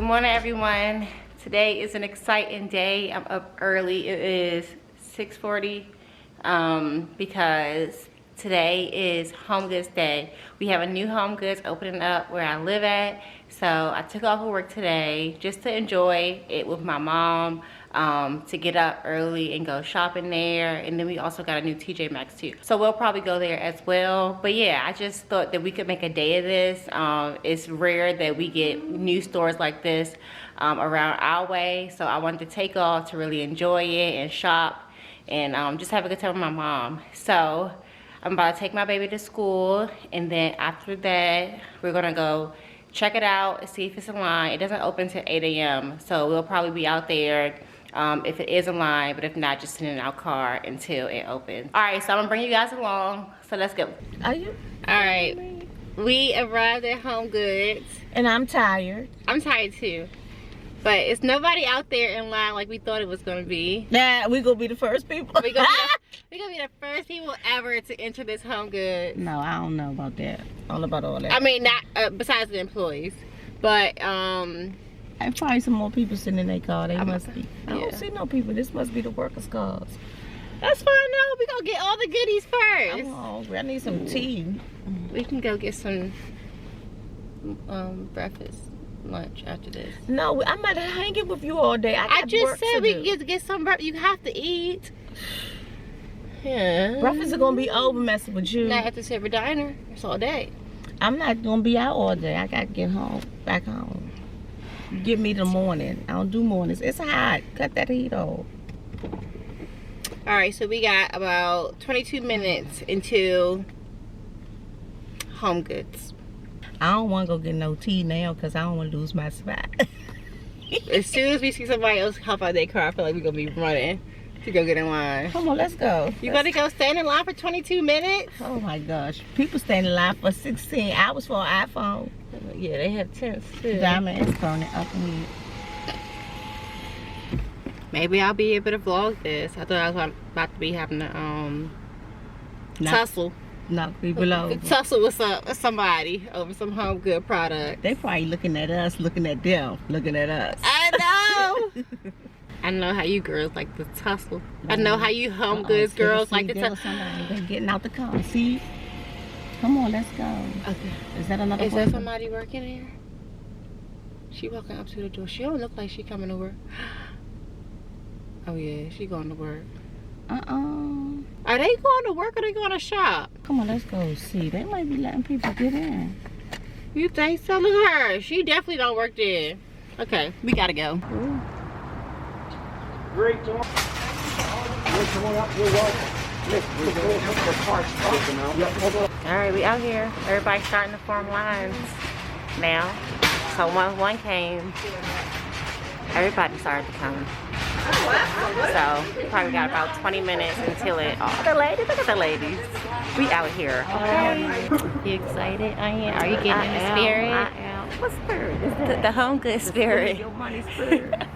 Good morning, everyone. Today is an exciting day. I'm up early. It is 6:40 because today is HomeGoods Day. We have a new HomeGoods opening up where I live at. So I took off of work today just to enjoy it with my mom, to get up early and go shopping there. And then we also got a new TJ Maxx too. So we'll probably go there as well. But yeah, I just thought that we could make a day of this. It's rare that we get new stores like this around our way. So I wanted to take off to really enjoy it and shop and just have a good time with my mom. So I'm about to take my baby to school, and then after that we're gonna go check it out and see if it's in line. It doesn't open till 8 a.m. so we'll probably be out there if it is in line, but if not, just sitting in our car until it opens. All right, so I'm gonna bring you guys along, so let's go. Are you? All right, we arrived at HomeGoods. And I'm tired. I'm tired too, but it's nobody out there in line like we thought it was gonna be. Nah, we gonna be the first people. we gonna be the first people ever to enter this HomeGoods. No, I don't know about that. All about all that. I mean, not besides the employees, but and probably some more people sitting in their car. They must be. I yeah. don't see no people. This must be the workers' cars. That's fine. No, we gonna get all the goodies first. I'm hungry. I need some tea. We can go get some breakfast, lunch after this. No, I'm not hanging with you all day. I got just work said to we do. can get some breakfast. You have to eat. Yeah. Breakfast is gonna be over messing with you. Not at the Silver Diner. It's all day. I'm not gonna be out all day. I gotta get home, back home. Give me the morning. I don't do mornings. It's hot. Cut that heat off. All right, so we got about 22 minutes until HomeGoods. I don't want to go get no tea now because I don't want to lose my spot. As soon as we see somebody else hop out their car, I feel like we're gonna be running to go get in line. Come on, let's go. You gotta go stand in line for 22 minutes? Oh my gosh. People stand in line for 16 hours for an iPhone. Yeah, they have tents too. Diamond is turning up and me. Maybe I'll be able to vlog this. I thought I was about to be having a tussle. Knock people over. Tussle with somebody over some HomeGood product. They probably looking at us, looking at them, looking at us. I know. I know how you girls like to tussle. I know how you HomeGoods girls like to tussle. They're getting out the car. See? Come on, let's go. Okay. Is that another Is person? there somebody working here? She walking up to the door. She don't look like she coming to work. Oh yeah, she going to work. Are they going to work or they going to shop? Come on, let's go see. They might be letting people get in. You think so? Look at her. She definitely don't work there. Okay, we gotta go. Ooh. Great job. Come on up. You're welcome. All right, we out here. Everybody's starting to form lines now. So once one came, everybody started to come. So probably got about 20 minutes until it. Oh, the ladies! Look at the ladies. We out here. Okay. You excited? Are you getting in the spirit? I am. What spirit is that? The HomeGoods spirit. Your money spirit.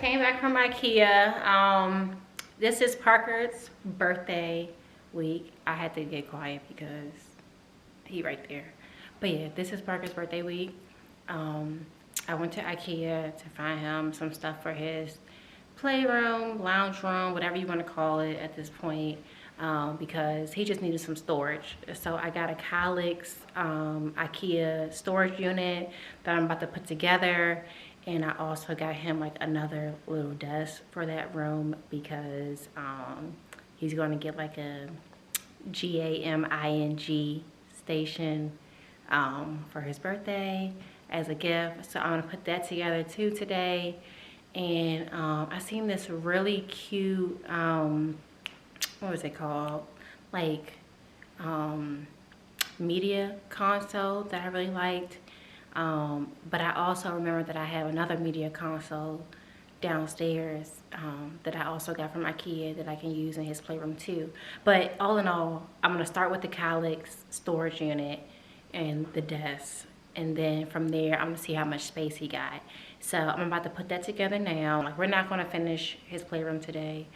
came back from Ikea. This is Parker's birthday week. I had to get quiet because he right there. But yeah, this is Parker's birthday week. I went to Ikea to find him some stuff for his playroom, lounge room, whatever you want to call it at this point, because he just needed some storage. So I got a Calyx Ikea storage unit that I'm about to put together, and I also got him like another little desk for that room because he's going to get like a GAMING station for his birthday as a gift. So I'm gonna put that together too today. And I seen this really cute what was it called, like media console that I really liked, but I also remember that I have another media console downstairs that I also got from Ikea that I can use in his playroom too. But all in all, I'm gonna start with the Calyx storage unit and the desk, and then from there I'm gonna see how much space he got. So I'm about to put that together now. Like, we're not gonna finish his playroom today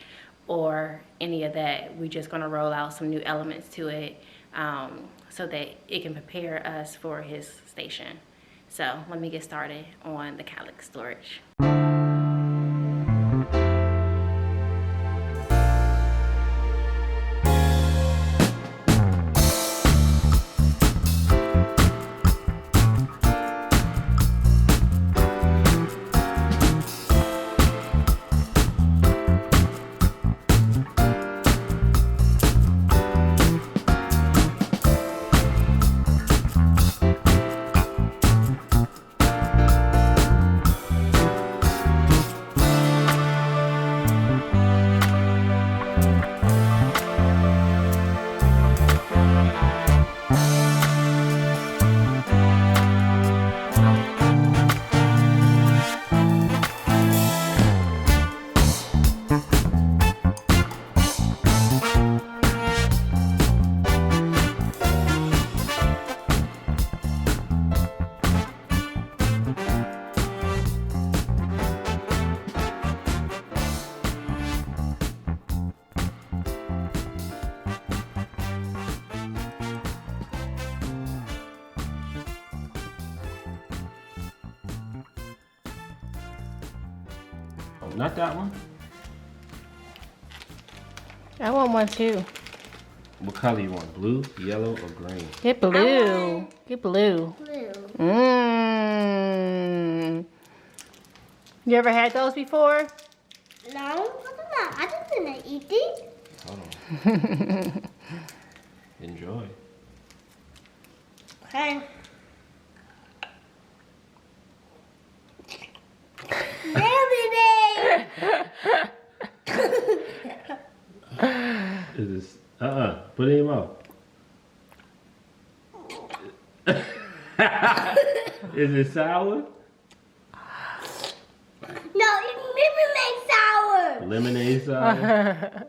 or any of that. We're just gonna roll out some new elements to it so that it can prepare us for his station. So let me get started on the Calyx storage. Not that one. I want one too. What color you want? Blue, yellow, or green? Get blue. Get blue. Blue. Mmm. You ever had those before? No, I just didn't eat it. Hold on. Enjoy. Okay. Baby. Is this? Put it in your mouth. Is it sour? No, it's lemonade sour. Lemonade sour.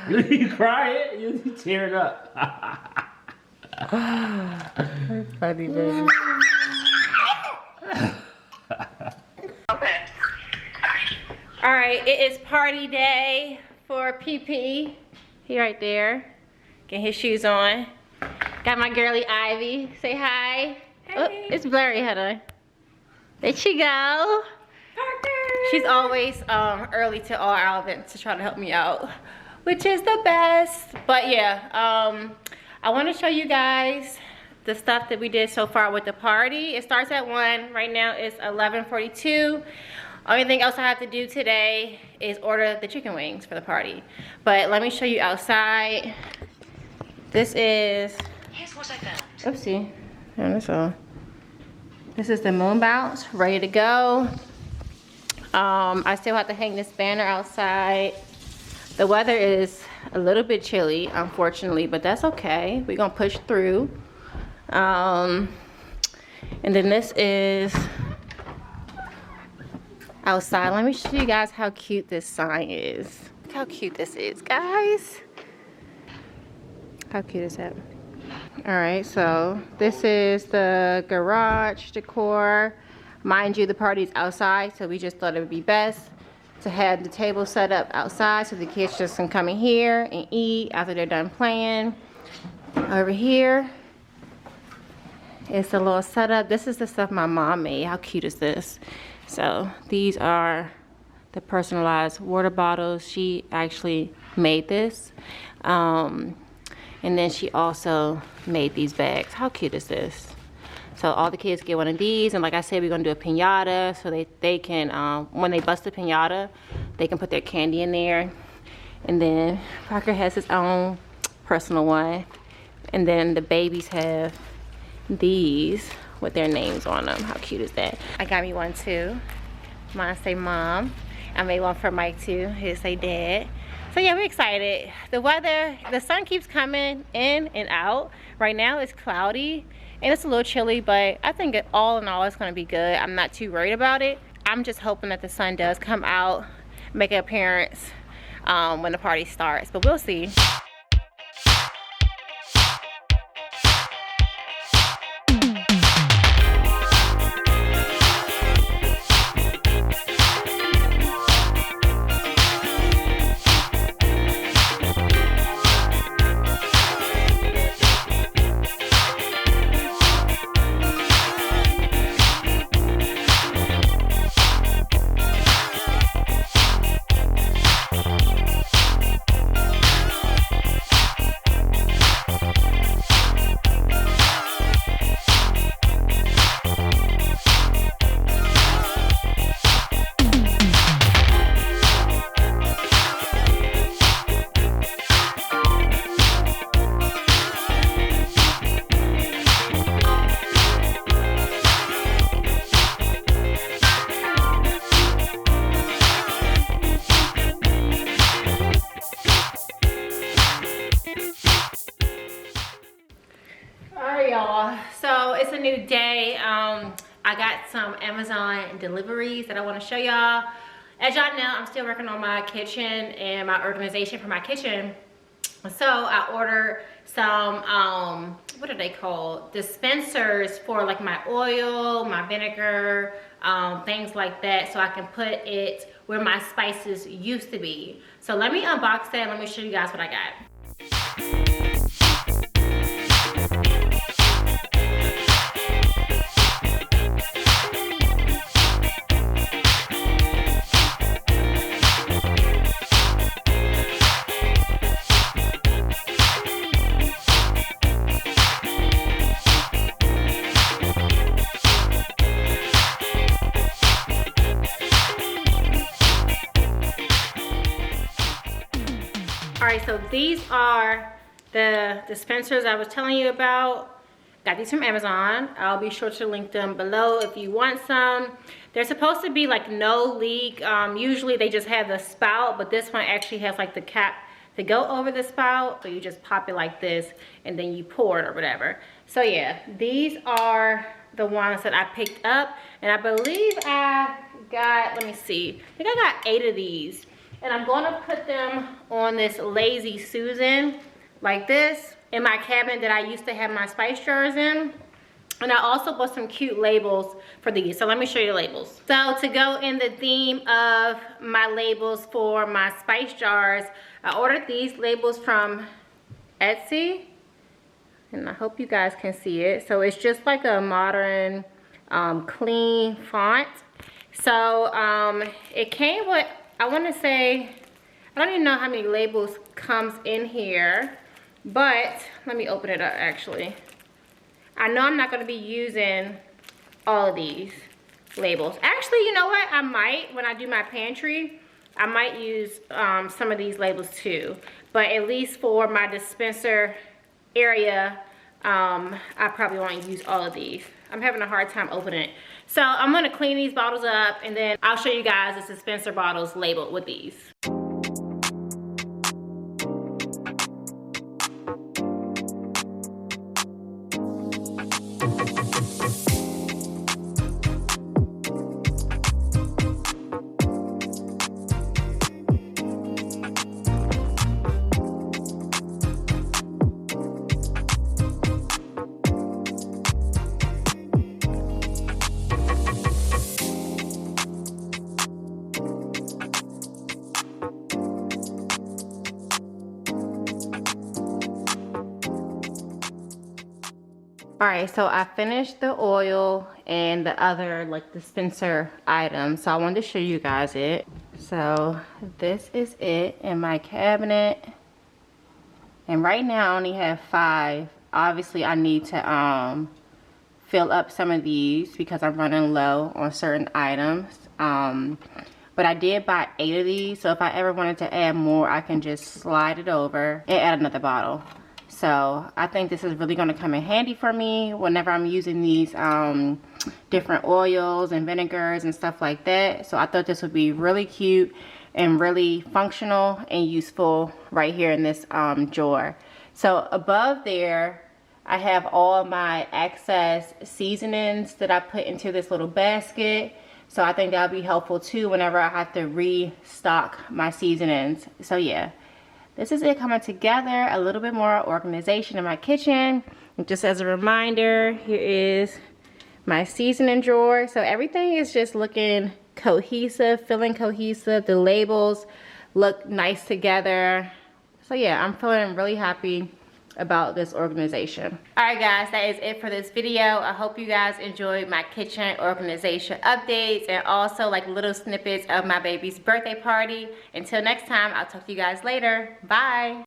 You cry it? You tear it up. Funny, baby. All right, it is party day for PP. He right there, getting his shoes on. Got my girly Ivy. Say hi. Hey. Oh, it's blurry, Heather. There she go. Parker. She's always early to all our events to try to help me out, which is the best. But yeah, I want to show you guys the stuff that we did so far with the party. It starts at 1. Right now it's 11:42. Only thing else I have to do today is order the chicken wings for the party. But let me show you outside. This is, Here's what I found. oopsie, turn this on. This is the moon bounce, ready to go. I still have to hang this banner outside. The weather is a little bit chilly, unfortunately, but that's okay. We're gonna push through. And then this is outside. Let me show you guys how cute this sign is. Look how cute this is, guys. How cute is that? All right, so this is the garage decor. Mind you, the party's outside, so we just thought it would be best to have the table set up outside so the kids just can come in here and eat after they're done playing. Over here, it's a little setup. This is the stuff my mom made. How cute is this? So these are the personalized water bottles. She actually made this. And then she also made these bags. How cute is this? So all the kids get one of these. And like I said, we're gonna do a piñata so they can, when they bust the piñata, they can put their candy in there. And then Parker has his own personal one. And then the babies have these with their names on them. How cute is that? I got me one too. Mine say mom. I made one for Mike too. His say dad. So yeah, we're excited. The weather, the sun keeps coming in and out. Right now it's cloudy and it's a little chilly, but I think all in all it's gonna be good. I'm not too worried about it. I'm just hoping that the sun does come out, make an appearance when the party starts, but we'll see. So it's a new day. I got some Amazon deliveries that I want to show y'all. As y'all know, I'm still working on my kitchen and my organization for my kitchen. So I ordered some, what are they called? Dispensers for like my oil, my vinegar, things like that, so I can put it where my spices used to be. So let me unbox that and let me show you guys what I got. Alright, so these are the dispensers I was telling you about. Got these from Amazon. I'll be sure to link them below if you want some. They're supposed to be like no leak. Usually they just have the spout, but this one actually has like the cap to go over the spout. So you just pop it like this and then you pour it or whatever. So yeah, these are the ones that I picked up. And I believe I got, let me see, I think I got 8 of these. And I'm gonna put them on this Lazy Susan like this in my cabinet that I used to have my spice jars in. And I also bought some cute labels for these. So let me show you the labels. So to go in the theme of my labels for my spice jars, I ordered these labels from Etsy. And I hope you guys can see it. So it's just like a modern, clean font. So it came with, I want to say, I don't even know how many labels comes in here, but let me open it up actually. I know I'm not going to be using all of these labels. Actually, you know what? I might, when I do my pantry, I might use some of these labels too. But at least for my dispenser area, I probably won't use all of these. I'm having a hard time opening it. So I'm gonna clean these bottles up and then I'll show you guys the dispenser bottles labeled with these. All right, so I finished the oil and the other like dispenser items, so I wanted to show you guys it. So this is it in my cabinet, and right now I only have 5. Obviously I need to fill up some of these because I'm running low on certain items, but I did buy 8 of these, so if I ever wanted to add more I can just slide it over and add another bottle. So I think this is really going to come in handy for me whenever I'm using these different oils and vinegars and stuff like that. So I thought this would be really cute and really functional and useful right here in this drawer. So above there I have all my excess seasonings that I put into this little basket. So I think that'll be helpful too whenever I have to restock my seasonings. So yeah. This is it coming together, a little bit more organization in my kitchen. And just as a reminder, here is my seasoning drawer. So everything is just looking cohesive, feeling cohesive. The labels look nice together. So yeah, I'm feeling really happy about this organization. All right guys, that is it for this video. I hope you guys enjoyed my kitchen organization updates and also like little snippets of my baby's birthday party. Until next time, I'll talk to you guys later. Bye.